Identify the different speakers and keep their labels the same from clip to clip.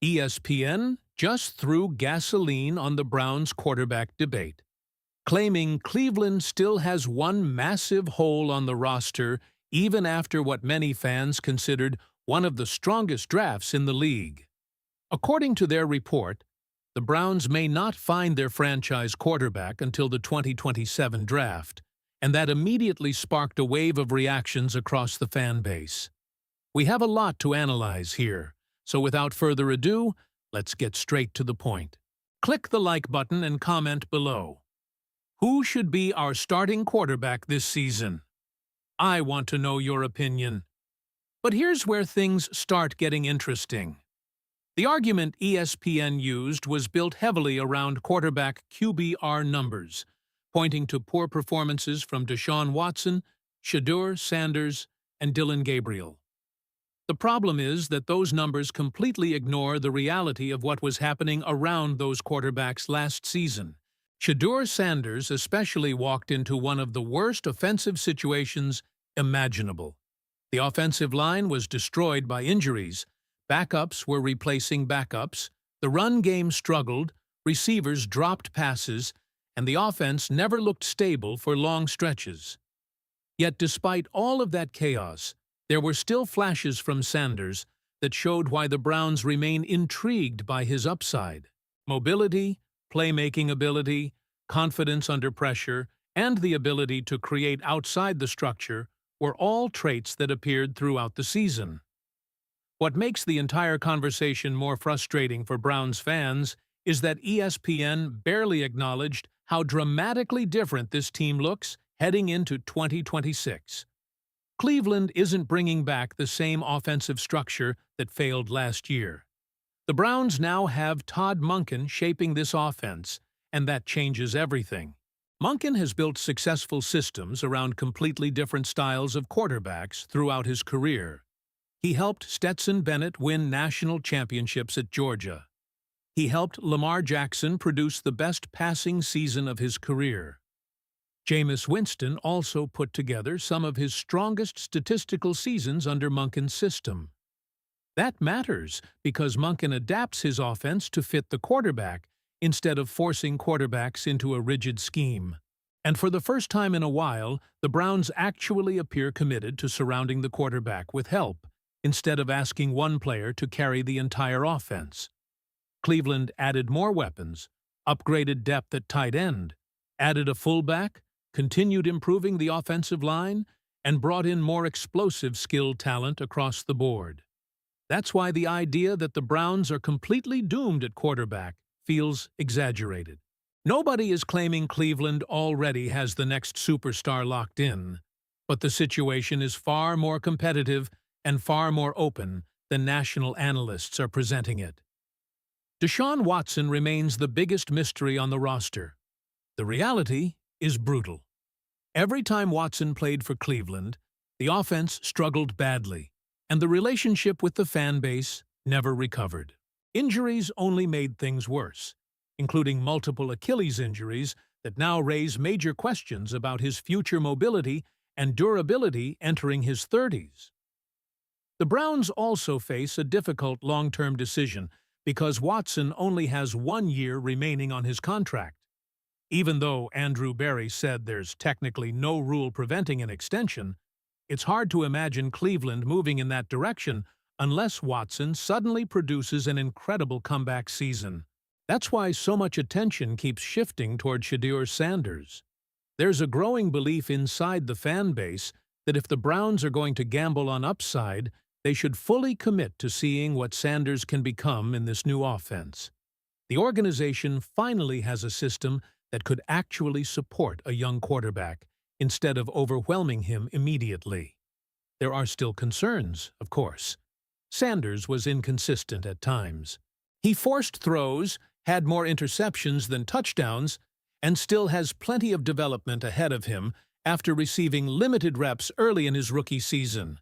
Speaker 1: ESPN just threw gasoline on the Browns' quarterback debate, claiming Cleveland still has one massive hole on the roster even after what many fans considered one of the strongest drafts in the league. According to their report, the Browns may not find their franchise quarterback until the 2027 draft, and that immediately sparked a wave of reactions across the fan base. We have a lot to analyze here, so without further ado, let's get straight to the point. Click the like button and comment below. Who should be our starting quarterback this season? I want to know your opinion. But here's where things start getting interesting. The argument ESPN used was built heavily around quarterback QBR numbers, pointing to poor performances from Deshaun Watson, Shedeur Sanders, and Dillon Gabriel. The problem is that those numbers completely ignore the reality of what was happening around those quarterbacks last season. Shedeur Sanders especially walked into one of the worst offensive situations imaginable. The offensive line was destroyed by injuries, backups were replacing backups, the run game struggled, receivers dropped passes, and the offense never looked stable for long stretches. Yet despite all of that chaos, there were still flashes from Sanders that showed why the Browns remain intrigued by his upside. Mobility, playmaking ability, confidence under pressure, and the ability to create outside the structure were all traits that appeared throughout the season. What makes the entire conversation more frustrating for Browns fans is that ESPN barely acknowledged how dramatically different this team looks heading into 2026. Cleveland isn't bringing back the same offensive structure that failed last year. The Browns now have Todd Monken shaping this offense, and that changes everything. Monken has built successful systems around completely different styles of quarterbacks throughout his career. He helped Stetson Bennett win national championships at Georgia. He helped Lamar Jackson produce the best passing season of his career. Jameis Winston also put together some of his strongest statistical seasons under Monken's system. That matters because Monken adapts his offense to fit the quarterback instead of forcing quarterbacks into a rigid scheme. And for the first time in a while, the Browns actually appear committed to surrounding the quarterback with help, instead of asking one player to carry the entire offense. Cleveland added more weapons, upgraded depth at tight end, added a fullback, continued improving the offensive line, and brought in more explosive skilled talent across the board. That's why the idea that the Browns are completely doomed at quarterback feels exaggerated. Nobody is claiming Cleveland already has the next superstar locked in, but the situation is far more competitive and far more open than national analysts are presenting it. Deshaun Watson remains the biggest mystery on the roster. The reality is brutal. Every time Watson played for Cleveland, the offense struggled badly, and the relationship with the fan base never recovered. Injuries only made things worse, including multiple Achilles injuries that now raise major questions about his future mobility and durability entering his 30s. The Browns also face a difficult long-term decision because Watson only has 1 year remaining on his contract. Even though Andrew Berry said there's technically no rule preventing an extension, it's hard to imagine Cleveland moving in that direction unless Watson suddenly produces an incredible comeback season. That's why so much attention keeps shifting toward Shedeur Sanders. There's a growing belief inside the fan base that if the Browns are going to gamble on upside, they should fully commit to seeing what Sanders can become in this new offense. The organization finally has a system that could actually support a young quarterback instead of overwhelming him immediately. There are still concerns, of course. Sanders was inconsistent at times. He forced throws, had more interceptions than touchdowns, and still has plenty of development ahead of him after receiving limited reps early in his rookie season.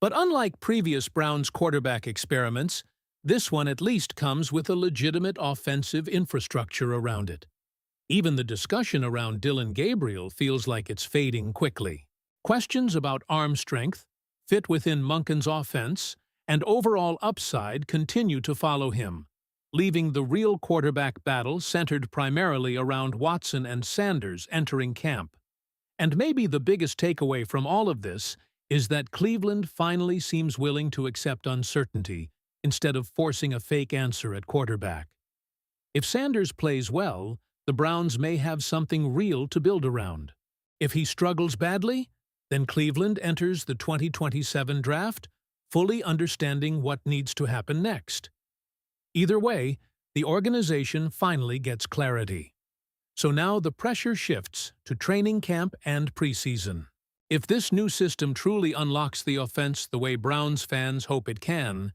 Speaker 1: But unlike previous Browns quarterback experiments, this one at least comes with a legitimate offensive infrastructure around it. Even the discussion around Dillon Gabriel feels like it's fading quickly. Questions about arm strength, fit within Monken's offense, and overall upside continue to follow him, leaving the real quarterback battle centered primarily around Watson and Sanders entering camp. And maybe the biggest takeaway from all of this is that Cleveland finally seems willing to accept uncertainty instead of forcing a fake answer at quarterback. If Sanders plays well, the Browns may have something real to build around. If he struggles badly, then Cleveland enters the 2027 draft, fully understanding what needs to happen next. Either way, the organization finally gets clarity. So now the pressure shifts to training camp and preseason. If this new system truly unlocks the offense the way Browns fans hope it can,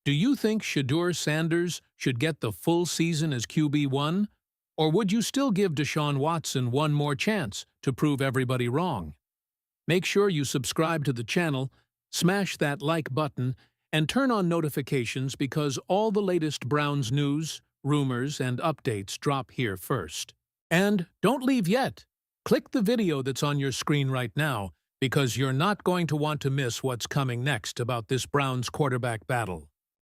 Speaker 1: do you think Shedeur Sanders should get the full season as QB1? Or would you still give Deshaun Watson one more chance to prove everybody wrong? Make sure you subscribe to the channel, smash that like button, and turn on notifications because all the latest Browns news, rumors, and updates drop here first. And don't leave yet. Click the video that's on your screen right now because you're not going to want to miss what's coming next about this Browns quarterback battle.